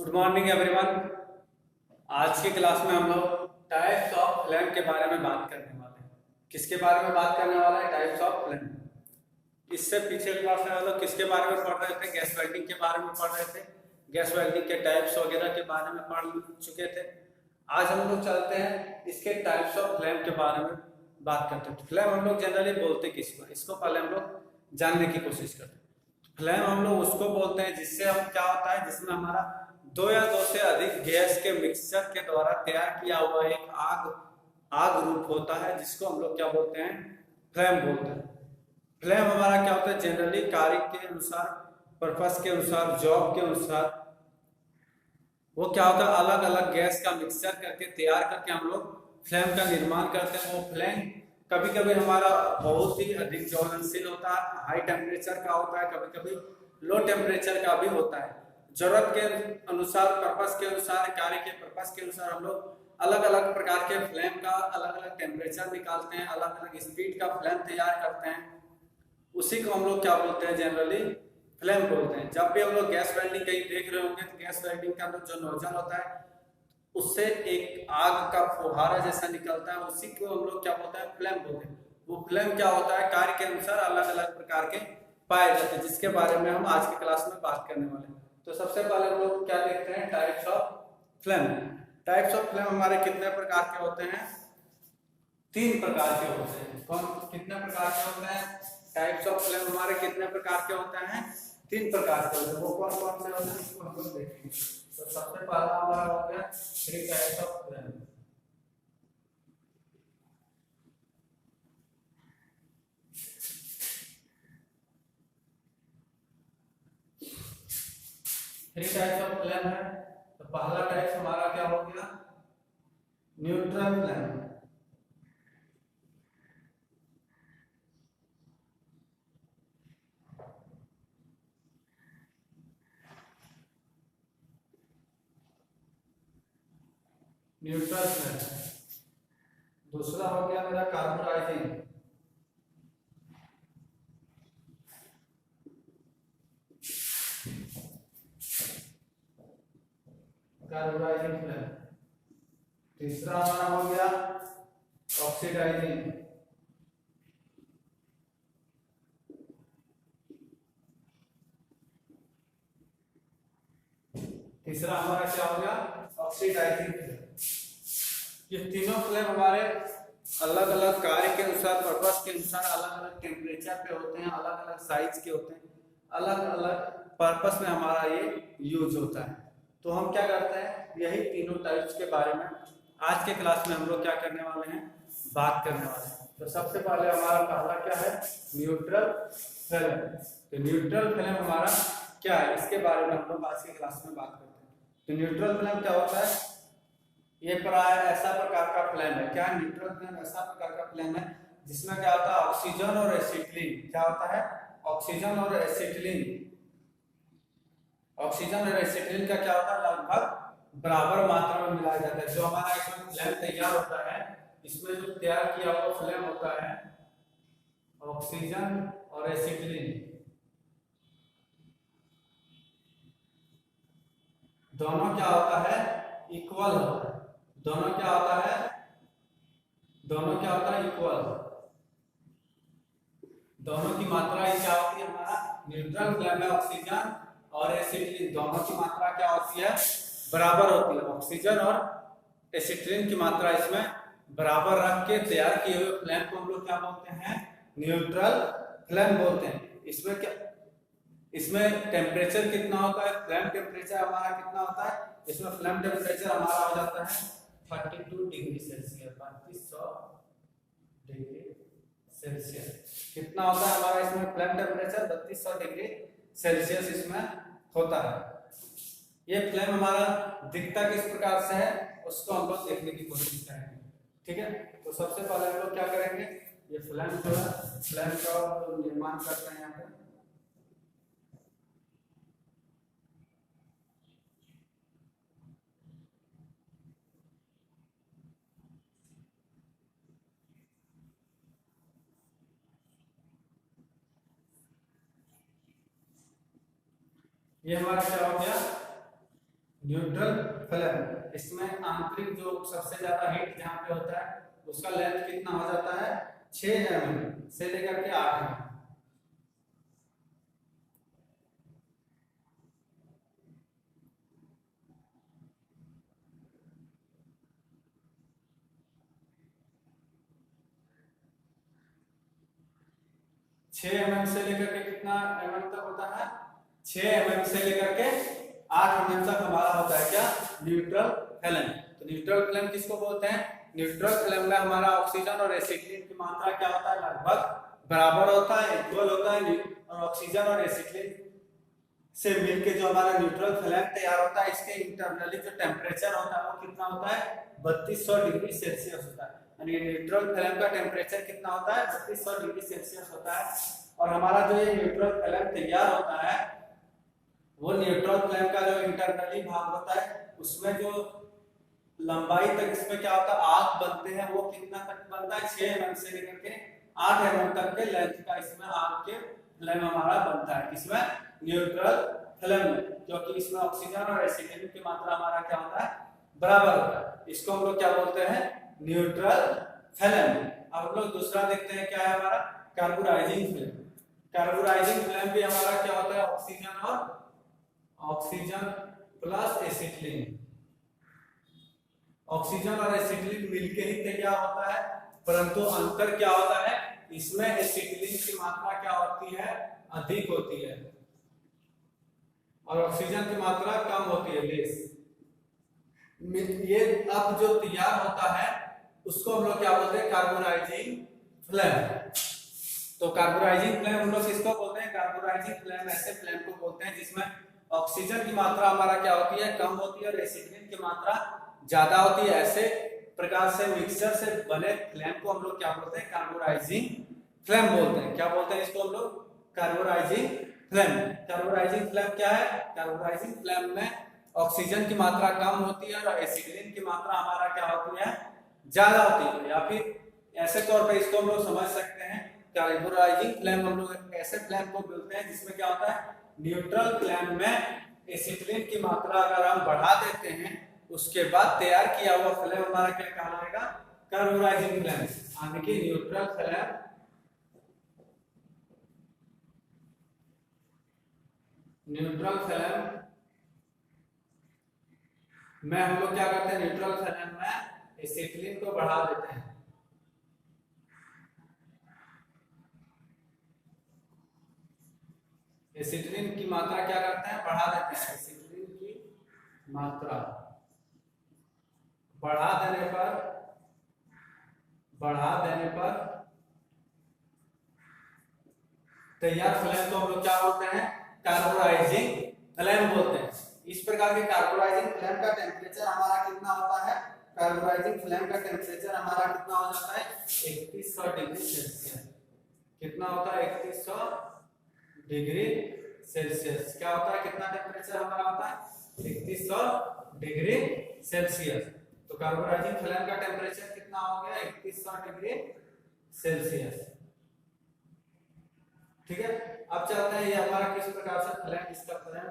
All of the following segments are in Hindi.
Good morning everyone. आज की क्लास में हम लोग टाइप्स ऑफ फ्लेम के बारे में बात करने वाले हैं। किसके बारे में बात करने वाले हैं? Types of flame. इससे पीछे क्लास में हम लोग किसके बारे में पढ़ रहे थे? गैस वेल्डिंग के बारे में पढ़ रहे थे। गैस वेल्डिंग के टाइप्स वगैरह के बारे में पढ़ चुके थे। आज हम लोग चलते हैं इसके टाइप्स ऑफ फ्लेम के बारे में बात करते हैं। फ्लेम हम लोग जनरली बोलते किसको? इसको पहले हम लोग जानने की कोशिश करते हैं। फ्लेम हम लोग उसको बोलते हैं जिससे हम क्या होता है, जिसमें हमारा दो या दो से अधिक गैस के मिक्सचर के द्वारा तैयार किया हुआ एक आग रूप होता है, जिसको हम लोग क्या बोलते हैं? फ्लेम बोलते हैं। फ्लेम हमारा क्या होता है? जनरली कार्य के अनुसार, पर्पस के अनुसार, जॉब के अनुसार वो क्या होता है, अलग अलग गैस का मिक्सचर करके तैयार करके हम लोग फ्लेम का निर्माण करते हैं। वो फ्लेम कभी कभी हमारा बहुत ही अधिक ज्वलनशील होता है, हाई टेम्परेचर का होता है, कभी कभी लो टेम्परेचर का भी होता है। जरूरत के अनुसार, पर्पस के अनुसार, कार्य के पर्पस के अनुसार हम लोग अलग अलग प्रकार के फ्लेम का अलग अलग टेम्परेचर निकालते हैं, अलग अलग स्पीड का फ्लेम तैयार करते हैं। उसी को हम लोग क्या बोलते हैं? जनरली फ्लेम बोलते हैं। जब भी हम लोग गैस वेल्डिंग कहीं देख रहे होंगे तो गैस वेल्डिंग का जो नोजल होता है उससे एक आग का फुहारा जैसा निकलता है, उसी को हम लोग क्या बोलते हैं? फ्लेम बोलते हैं। वो फ्लेम क्या होता है? कार्य के अनुसार अलग अलग प्रकार के पाए जाते हैं, जिसके बारे में हम आज की क्लास में बात करने वाले हैं। तो सबसे पहले हम लोग क्या देखते हैं? Types of flame. Types of flame हमारे कितने प्रकार के होते हैं? 3 प्रकार के होते हैं। कौन कितने प्रकार के होते हैं? टाइप्स ऑफ फ्लेम हमारे कितने प्रकार के होते हैं? 3 प्रकार के होते हैं। वो कौन कौन से होते हैं इसको हम लोग देखेंगे। तो सबसे पहला हमारा हो गया 3 types of flame. Three types of flame है। तो पहला टाइप हमारा क्या हो गया? Neutral flame. Neutral flame. दूसरा हो गया मेरा कार्बोराइजिंग। Carburising flame. तीसरा हमारा हो गया ऑक्सीडाइजिंग। तीसरा हमारा क्या हो गया? Oxidising flame. ये तीनों फ्लेम हमारे अलग अलग कार्य के अनुसार, पर्पस के अनुसार, अलग अलग टेम्परेचर पे होते हैं, अलग अलग साइज के होते हैं, अलग अलग पर्पस में हमारा ये यूज होता है। तो हम क्या करते हैं? यही तीनों टाइप्स के बारे में आज के क्लास में हम लोग क्या करने वाले हैं? बात करने वाले हैं। तो सबसे पहले हमारा पहला क्या है? Neutral flame. तो न्यूट्रल फ्लेम हमारा क्या है, इसके बारे में हम लोग आज की क्लास में बात करते हैं। तो न्यूट्रल फ्लेम क्या होता है? ये प्राय ऐसा प्रकार का फ्लेम है। क्या न्यूट्रल फ्लेम ऐसा प्रकार का फ्लेम है जिसमें क्या होता है? ऑक्सीजन और एसिटिलीन। क्या होता है? ऑक्सीजन और एसिटिलीन। ऑक्सीजन और एसिटिलीन का क्या होता है? लगभग बराबर मात्रा में मिलाया जाता है। जो हमारा इसमें फ्लेम तैयार होता है, इसमें जो तैयार किया हुआ फ्लेम होता है, ऑक्सीजन और एसिटिलीन दोनों क्या होता है? इक्वल होता है। दोनों क्या होता है? दोनों क्या होता है? इक्वल। दोनों की मात्रा ये क्या होती है? हमारा न्यूट्रल फ्लेम में ऑक्सीजन और एसिटिलीन दोनों की मात्रा क्या होती है? बराबर होती है। ऑक्सीजन और एसिटिलीन की मात्रा इसमें बराबर रख के तैयार किए हुए फ्लेम को हम लोग क्या बोलते हैं? न्यूट्रल फ्लेम बोलते हैं। इसमें क्या, इसमें टेम्परेचर कितना होता है? फ्लेम टेम्परेचर हमारा कितना होता है? इसमें फ्लेम टेम्परेचर हमारा हो जाता है 32 डिग्री सेल्सियस, 3200 डिग्री सेल्सियस। कितना होता है हमारा इसमें फ्लेम टेम्परेचर? 3200 डिग्री सेल्सियस इसमें होता है। ये फ्लेम हमारा दिखता किस प्रकार से है उसको हम लोग देखने की कोशिश करेंगे। ठीक है, तो सबसे पहले हम लोग क्या करेंगे? ये फ्लेम जो है, फ्लेम का निर्माण करते हैं यहाँ पे। ये हमारा क्या हो गया? न्यूट्रल फ्लेम, इसमें आंतरिक जो सबसे ज्यादा हीट जहाँ पे होता है उसका लेंथ कितना हो जाता है 6 mm से लेकर के 8 mm। 6 mm से लेकर के कितना mm तक होता है 6 mm से लेकर के 8 mm तक हमारा होता है क्या न्यूट्रल फ्लेम। तो न्यूट्रल फ्लेम किसको बोलते हैं, न्यूट्रल फ्लेम में हमारा ऑक्सीजन और एसिटिलीन की मात्रा क्या होता है लगभग बराबर होता है, इक्वल होता है। और ऑक्सीजन और एसिटिलीन से मिलके जो हमारा न्यूट्रल फ्लेम तैयार होता है इसके इंटरनली जो टेम्परेचर होता है वो कितना होता है 3200 डिग्री सेल्सियस होता है। यानी न्यूट्रल फ्लेम का टेम्परेचर कितना होता है 3200 डिग्री सेल्सियस होता है। और हमारा जो ये न्यूट्रल फ्लेम तैयार होता है वो न्यूट्रल फ्लेम का जो इंटरनली भाग होता है उसमें जो लंबाई तक इसमें क्या होता है आग बनते हैं वो कितना तक बनता है 6 mm से लेकर के 8 mm तक के लेंथ का इसमें आग के फ्लेम हमारा बनता है। इसमें न्यूट्रल फ्लेम में क्योंकि इसमें ऑक्सीजन और एसिटिलीन की मात्रा हमारा क्या होता है बराबर होता है, इसको हम लोग क्या बोलते हैं न्यूट्रल फ्लेम। अब हम लोग दूसरा देखते हैं क्या है हमारा कार्बोराइजिंग फ्लेम। कार्बोराइजिंग फ्लेम भी हमारा क्या होता है ऑक्सीजन प्लस एसिटिलीन, ऑक्सीजन और एसिटिलीन मिलके ही तैयार होता है, परंतु अंतर क्या होता है इसमें एसिटिलीन की मात्रा क्या होती है अधिक होती है और ऑक्सीजन की मात्रा कम होती है लेस। ये अब जो तैयार होता है उसको हम लोग क्या बोलते हैं कार्बोराइजिंग फ्लेम। तो कार्बोराइजिंग फ्लेम हम लोग किसको बोलते हैं, कार्बोराइजिंग फ्लेम ऐसे फ्लेम को बोलते हैं जिसमें ऑक्सीजन की मात्रा हमारा क्या होती है कम होती है और एसिटिलीन की मात्रा ज्यादा होती है। ऐसे प्रकार से मिक्सचर से बने फ्लेम को हम लोग क्या बोलते हैं कार्बोराइजिंग फ्लेम बोलते हैं। क्या बोलते हैं इसको हम लोग कार्बोराइजिंग फ्लेम। कार्बोराइजिंग फ्लेम क्या है, कार्बोराइजिंग फ्लेम में ऑक्सीजन की मात्रा कम होती है और एसिटिलीन की मात्रा हमारा क्या होती है ज्यादा होती है। या फिर ऐसे तौर पे इसको हम लोग समझ सकते हैं कार्बोराइजिंग फ्लेम हम लोग ऐसे फ्लेम को बोलते हैं जिसमें क्या होता है न्यूट्रल फ्लेम में एसिटिलीन की मात्रा अगर हम बढ़ा देते हैं उसके बाद तैयार किया हुआ फ्लेम हमारा क्या कहलाएगा कार्बोराइजिंग फ्लेम। यानी कि न्यूट्रल फ्लेम में हम लोग क्या करते हैं न्यूट्रल फ्लेम में एसिटिलीन को बढ़ा देते हैं। एसिटिलीन की मात्रा क्या करते हैं बढ़ा देते हैं। एसिटिलीन की मात्रा बढ़ा देने पर तैयार फ्लेम को हम लोग क्या बोलते हैं कार्बोराइजिंग फ्लेम बोलते हैं। इस प्रकार के कार्बोराइजिंग फ्लेम का टेम्परेचर हमारा कितना होता है, कार्बोराइजिंग फ्लेम का टेम्परेचर हमारा कितना हो जाता है 3100 डिग्री सेल्सियस। कितना होता है 3100 डिग्री सेल्सियस। क्या होता है कितना टेम्परेचर हमारा होता है 3100 डिग्री सेल्सियस। तो कार्बोराइजिंग फ्लेम का टेम्परेचर कितना हो गया 3100 डिग्री सेल्सियस। ठीक है, अब चलते हैं ये हमारा किस प्रकार से फ्लेम, इसका फ्लेम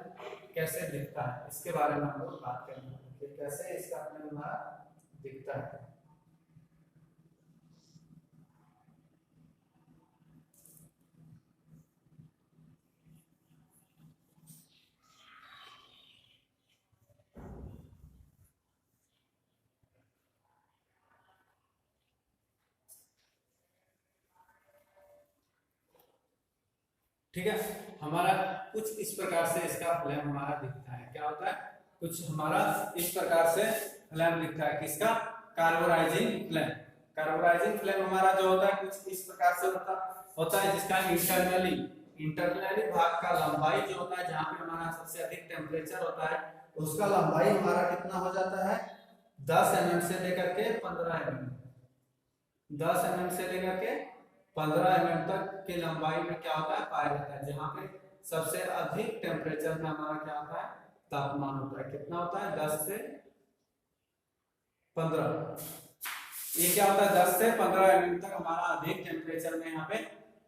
कैसे दिखता है इसके बारे में हम लोग बात करेंगे कि कैसे इसका फ्लेम हमारा दिखता है। ठीक है, हमारा कुछ इस प्रकार से इसका फ्लेम हमारा दिखता है। क्या होता है कुछ हमारा इस प्रकार से फ्लेम दिखता है किसका कार्बोराइजिंग फ्लेम। कार्बोराइजिंग फ्लेम हमारा जो होता है कुछ इस प्रकार से होता है जिसका इंटरनली भाग का लंबाई जो होता है जहां पे हमारा सबसे अधिक टेम्परेचर होता है उसका लंबाई हमारा कितना हो जाता है 10 mm से लेकर के 15 mm। 10 mm से लेकर के 15 mm तक की लंबाई में क्या होता है पाया जाता है जहां पे सबसे अधिक टेम्परेचर में हमारा क्या होता है तापमान होता है। कितना होता है 10 से 15। ये क्या होता है 10 से 15 mm तक हमारा अधिक टेम्परेचर में यहाँ पे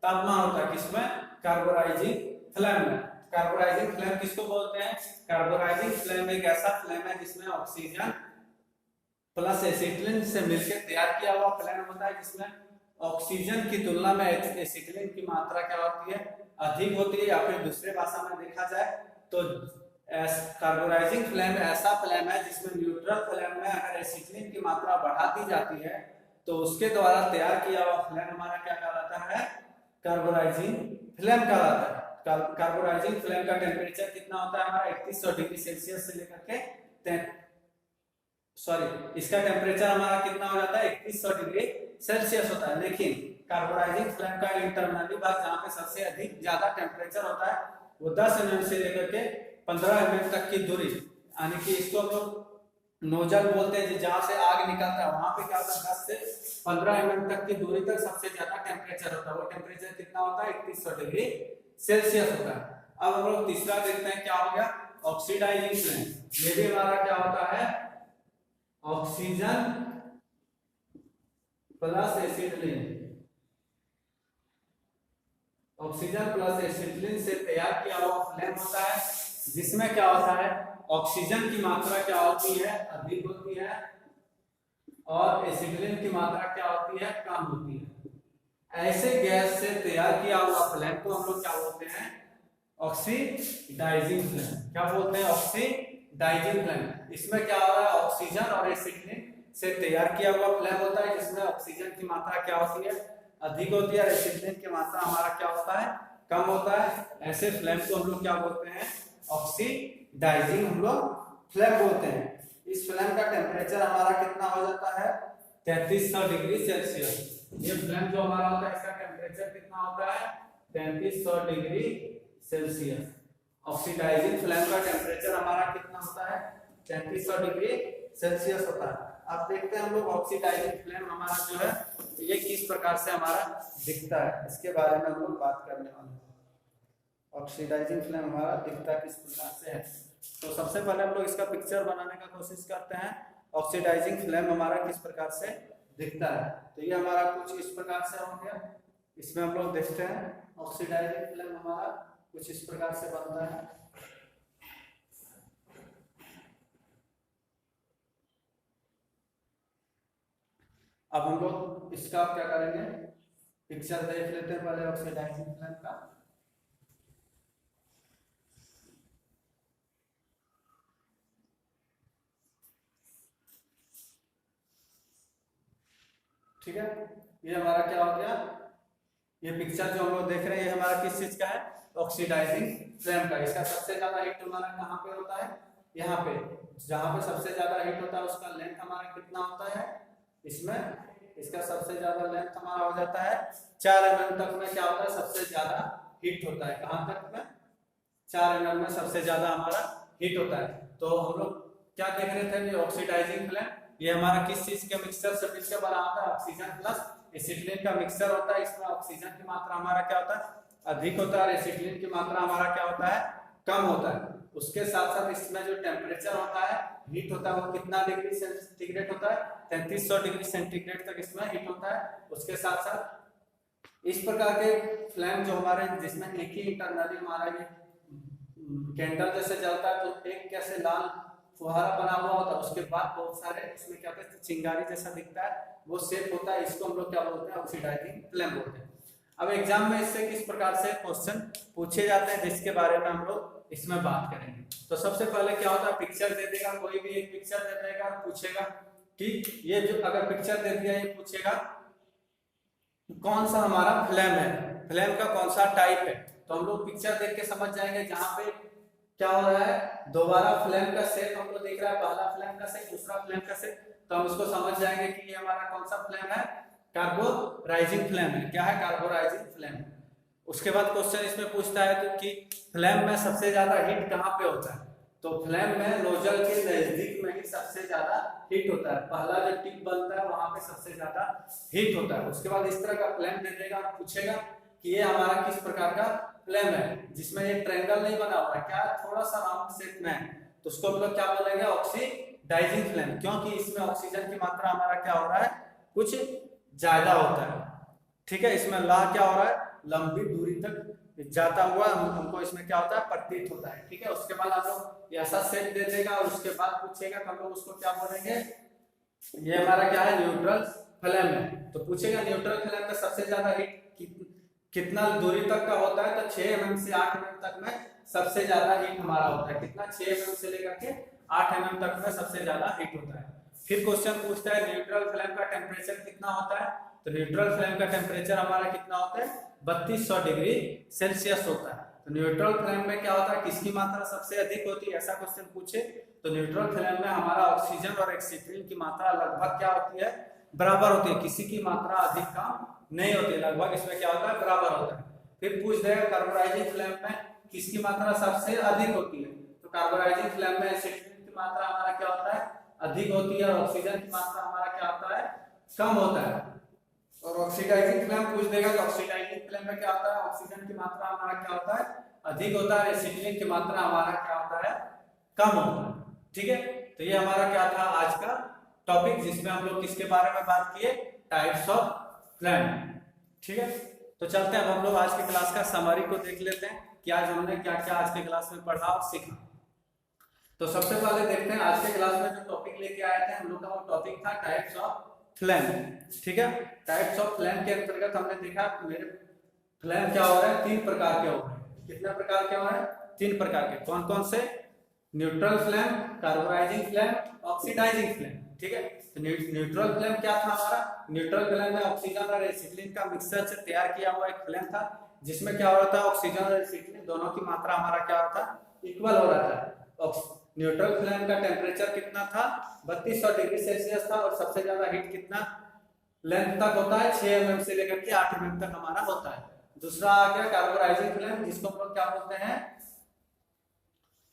तापमान होता है किसमें कार्बोराइजिंग फ्लेम में। कार्बोराइजिंग फ्लेम किसको बोलते हैं? कार्बोराइजिंग फ्लेम एक ऐसा फ्लेम है जिसमें ऑक्सीजन प्लस एसिटिलीन से मिलकर तैयार किया हुआ फ्लेम होता है, जिसमें ऑक्सीजन की तुलना में एसिटिलीन की मात्रा क्या होती है? अधिक होती है। या फिर दूसरे भाषा में देखा जाए तो कार्बोराइजिंग फ्लेम ऐसा फ्लेम है जिसमें न्यूट्रल फ्लेम में अगर एसिटिलीन की मात्रा बढ़ा दी जाती है तो उसके द्वारा तैयार किया हुआ फ्लेम हमारा क्या कहलाता है? कार्बोराइजिंग फ्लेम कहलाता है। कार्बोराइजिंग फ्लेम का टेम्परेचर कितना होता है हमारा? 3100 डिग्री सेल्सियस से लेकर के इसका टेम्परेचर हमारा कितना हो जाता है? 3100 डिग्री सेल्सियस होता है। लेकिन कार्बोराइजिंग फ्लेम का इंटरनली भाग जहाँ पे सबसे अधिक ज्यादा टेम्परेचर होता है वो 10 mm से लेकर के 15 mm तक की दूरी, यानी कि इसको हम लोग नोजल बोलते हैं, जहाँ से आग निकलता है वहां पे क्या होता है? 10 से 15 mm तक की दूरी तक सबसे ज्यादा टेम्परेचर होता है। वो टेम्परेचर कितना होता है? 3100 डिग्री सेल्सियस होता है। अब हम लोग तीसरा देखते हैं, क्या हो गया? Oxidising flame. ये भी हमारा क्या होता है? Oxygen plus acetylene, oxygen plus acetylene से तैयार किया हुआ फ्लेम होता है, जिसमें क्या होता है? ऑक्सीजन की मात्रा क्या होती है? अधिक होती है, और एसिटिलीन की मात्रा क्या होती है? कम होती है। ऐसे गैस से तैयार किया हुआ फ्लेम को हम लोग क्या बोलते हैं? Oxidising flame. क्या बोलते हैं? Oxidising flame. इसमें क्या हो रहा है? ऑक्सीजन और एसिटिलीन से तैयार किया हुआ फ्लेम होता है, जिसमें ऑक्सीजन की मात्रा क्या होती है? अधिक होती है, और एसिटिलीन की मात्रा हमारा क्या होता है? कम होता है। ऐसे फ्लेम को हम लोग क्या बोलते हैं? ऑक्सीडाइजिंग हम लोग फ्लेम बोलते हैं। इस फ्लेम का टेम्परेचर हमारा कितना हो जाता है? 3300 डिग्री सेल्सियस। ये फ्लेम जो हमारा होता है इसका टेम्परेचर कितना होता है? 3300 डिग्री सेल्सियस। ऑक्सीडाइजिंग फ्लेम का टेम्परेचर हमारा कितना होता है? 3300 डिग्री सेल्सियस होता है। अब देखते हैं हम लोग ऑक्सीडाइजिंग फ्लेम हमारा जो है ये किस प्रकार से हमारा दिखता है, इसके बारे में हम लोग बात करने वाले हैं। ऑक्सीडाइजिंग फ्लेम हमारा दिखता किस प्रकार से है, तो सबसे पहले हम लोग इसका पिक्चर बनाने का कोशिश करते हैं। ऑक्सीडाइजिंग फ्लेम हमारा किस प्रकार से दिखता है, तो ये हमारा कुछ इस प्रकार से हो गया। इसमें हम लोग देखते हैं ऑक्सीडाइजिंग फ्लेम हमारा कुछ इस प्रकार से बनता है। अब हम लोग इसका क्या करेंगे? पिक्चर देख लेते हैं पहले ऑक्सीडाइजिंग फ्लेम का। ठीक है, ये हमारा क्या हो गया? ये पिक्चर जो हम लोग देख रहे हैं ये हमारा किस चीज का है? ऑक्सीडाइजिंग फ्लेम का। इसका सबसे ज्यादा हीट हमारा कहाँ पे होता है? यहाँ पे। जहाँ पे सबसे ज्यादा हीट होता है उसका लेंथ हमारा कितना होता है? इसमें इसका सबसे ज्यादा लेंथ हमारा हो जाता है 4 mm तक में। क्या होता है? सबसे ज्यादा हीट होता है। कहाँ तक में? 4 mm में सबसे ज्यादा हमारा हीट होता है। तो हम लोग क्या देख रहे थे? ये ऑक्सीडाइजिंग फ्लेम ये हमारा किस चीज के मिक्सचर से मिलकर बना होता है? ऑक्सीजन प्लस एसिटिलीन का मिक्सचर होता है। इसमें ऑक्सीजन की मात्रा हमारा क्या होता है? अधिक होता है, और एसिटिलीन की मात्रा हमारा क्या होता है? कम होता है। उसके साथ साथ इसमें जो टेम्परेचर होता है, हीट होता है, वो कितना डिग्री सेंटीग्रेड होता है? 3300 डिग्री सेंटीग्रेड तक इसमें हीट होता है। उसके साथ साथ इस प्रकार के फ्लेम जो हमारे जिसमें एक ही इंटरनली हमारा ये कैंडल जैसे जलता है तो एक कैसे लाल फुहारा बना हुआ होता है, उसके बाद बहुत सारे इसमें क्या होता है? चिंगारी जैसा दिखता है, वो शेप होता है। इसको हम लोग क्या बोलते हैं? ऑक्सीडाइजिंग फ्लेम बोलते हैं। अब एग्जाम में इससे किस प्रकार से क्वेश्चन पूछे जाते हैं जिसके बारे में हम लोग इसमें बात करेंगे। तो सबसे पहले क्या होता है? पिक्चर दे देगा, कोई भी एक पिक्चर दे देगा, पूछेगा कि ये जो अगर पिक्चर दे दिया, ये पूछेगा कौन सा हमारा फ्लेम है, फ्लेम का कौन सा टाइप है। तो हम लोग पिक्चर देख के समझ जाएंगे। जहाँ पे क्या हो रहा है? दोबारा फ्लेम का शेप हमको दिख रहा है, पहला फ्लेम का शेप, दूसरा फ्लेम का शेप, तो हम उसको समझ जाएंगे कि ये हमारा कौन सा फ्लेम है? कार्बोराइजिंग फ्लेम है। क्या है? Carburising flame. उसके बाद क्वेश्चन इसमें पूछता है तो कि फ्लेम में सबसे ज्यादा हीट कहाँ पे होता है? तो फ्लेम में नोजल के नजदीक में ही सबसे ज्यादा हीट होता है। पहला जो टिप बनता है वहां पे सबसे ज्यादा हीट होता है। उसके बाद इस तरह का फ्लेम दे देगा, पूछेगा कि ये हमारा किस प्रकार का फ्लेम है, जिसमें ये ट्रायंगल नहीं बना हुआ है, क्या थोड़ा सा राउंड शेप में है, तो उसको हम लोग क्या बोलेंगे? Oxidising flame. क्योंकि इसमें ऑक्सीजन की मात्रा हमारा क्या हो रहा है? कुछ ज्यादा होता है। ठीक है, इसमें ला क्या हो रहा है? लंबी दूरी तक जाता हुआ हमको इसमें क्या होता है, प्रतीत होता है। ठीक है, उसके बाद आप लोग ऐसा सेट दे देगा और उसके बाद पूछेगा हम लोग उसको क्या बोलेंगे, ये हमारा क्या है, न्यूट्रल फ्लेम है। तो पूछेगा न्यूट्रल फ्लेम में सबसे ज्यादा हीट कितना दूरी तक का होता है, तो 6 mm से 8 mm तक में सबसे ज्यादा हीट हमारा होता है। कितना, 6 mm से लेकर के 8 mm तक में सबसे ज्यादा हीट होता है। फिर क्वेश्चन पूछता है न्यूट्रल फ्लेम का टेम्परेचर कितना होता है, तो न्यूट्रल फ्लेम का टेम्परेचर हमारा कितना होता है, 3200 डिग्री सेल्सियस होता है। तो न्यूट्रल फ्लेम में क्या होता है, किसकी मात्रा सबसे अधिक होती है, ऐसा क्वेश्चन पूछे तो न्यूट्रल फ्लेम में हमारा ऑक्सीजन और एक्सीटलिन की मात्रा लगभग क्या होती है, बराबर होती है। किसी की मात्रा अधिक कम नहीं होती, लगभग इसमें क्या होता है, बराबर होता है। फिर पूछ देगा कार्बोनाइजिंग फ्लेम में किसकी मात्रा सबसे अधिक होती है, तो कार्बोनाइजिंग फ्लेम में एक्सीटलिन की मात्रा हमारा क्या होता है, अधिक होती है, और ऑक्सीजन की मात्रा हमारा क्या होता है, कम होता है। और ऑक्सीडाइजिंग फ्लेम पूछ देगा तो ऑक्सीडाइजिंग फ्लेम में क्या होता है, ऑक्सीजन की मात्रा हमारा क्या होता है, अधिक होता है, एसिटिलीन की मात्रा हमारा क्या होता है, कम होता है। ठीक है, तो ये हमारा क्या था आज का टॉपिक, जिसमें हम लोग किसके बारे में बात किए, टाइप्स ऑफ फ्लेम। ठीक है, तो चलते हैं अब हम लोग आज की क्लास का समरी को देख लेते हैं कि आज हमने क्या क्या आज के क्लास में पढ़ा और सीखा। तो सबसे पहले देखते हैं आज के क्लास में जो टॉपिक लेके आए थे हम लोग का, वो टॉपिक था टाइप्स ऑफ फ्लेम। ठीक है, टाइप्स ऑफ फ्लेम के अंतर्गत हमने देखा मेरे फ्लेम क्या हो रहा है, 3 प्रकार के हो रहे हैं। कितने प्रकार के हो रहे हैं, 3 प्रकार के। कौन कौन से, neutral flame, carbonising flame, oxidising flame. ठीक है, तो न्यूट्रल फ्लेम क्या था हमारा, न्यूट्रल फ्लेम में ऑक्सीजन और एसिटिलीन का मिक्सचर से तैयार किया हुआ एक फ्लेम था, जिसमें क्या हो रहा था, ऑक्सीजन और एसिटिलीन दोनों की मात्रा हमारा क्या हो रहा था, इक्वल हो रहा था। न्यूट्रल फ्लेम का टेम्परेचर कितना था, 3200 डिग्री सेल्सियस था, और सबसे ज्यादा हीट कितना लेंथ तक होता है, 6 mm से लेकर के 8 mm तक हमारा होता है। दूसरा आ गया कार्बोनाइजिंग फ्लेम, जिसको हम लोग क्या बोलते हैं,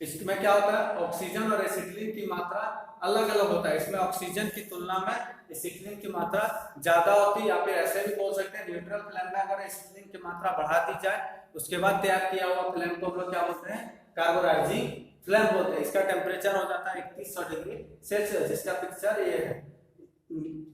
इसमें क्या होता है, ऑक्सीजन और एसिटिलीन की मात्रा अलग अलग होता है। इसमें ऑक्सीजन की तुलना में एसिटिलीन की मात्रा ज्यादा होती है, या फिर ऐसे भी बोल सकते हैं न्यूट्रल फ्लेम में अगर एसिटिलीन की मात्रा बढ़ा दी जाए उसके बाद तैयार किया हुआ फ्लेम को हम लोग क्या बोलते हैं, कार्बोनाइजिंग फ्लेम बोलते हैं। इसका टेम्परेचर हो जाता है 3100 डिग्री सेल्सियस, जिसका पिक्चर ये है।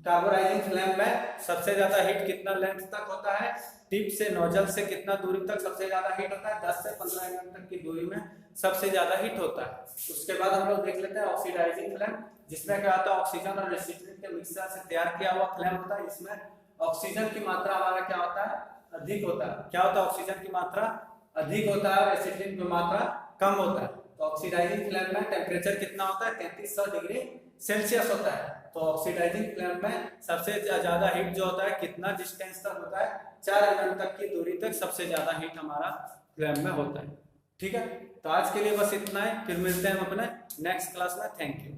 कार्बोनाइजिंग फ्लेम में सबसे ज्यादा हीट कितना लेंथ तक होता है, टिप से नोजल से कितना दूरी तक सबसे ज्यादा हीट होता है, 10 से 15 mm तक की दूरी में सबसे ज्यादा हीट होता है। उसके बाद हम लोग देख लेते हैं ऑक्सीडाइजिंग फ्लेम, जिसमें क्या होता है, ऑक्सीजन और एसिटिलीन के मिक्सचर से तैयार किया हुआ फ्लेम होता है। इसमें ऑक्सीजन की मात्रा हमारा क्या होता है, अधिक होता है। क्या होता है, ऑक्सीजन की मात्रा अधिक होता है और एसिटिलीन की मात्रा कम होता है। तो ऑक्सीडाइजिंग फ्लेम में टेम्परेचर कितना होता है, 3300 डिग्री सेल्सियस होता है। तो ऑक्सीडाइजिंग फ्लेम में सबसे ज्यादा हीट जो होता है कितना डिस्टेंस तक होता है, 4 mm तक की दूरी तक सबसे ज्यादा हीट हमारा फ्लेम में होता है। ठीक है, तो आज के लिए बस इतना है, फिर मिलते हैं हम अपने नेक्स्ट क्लास में। Thank you.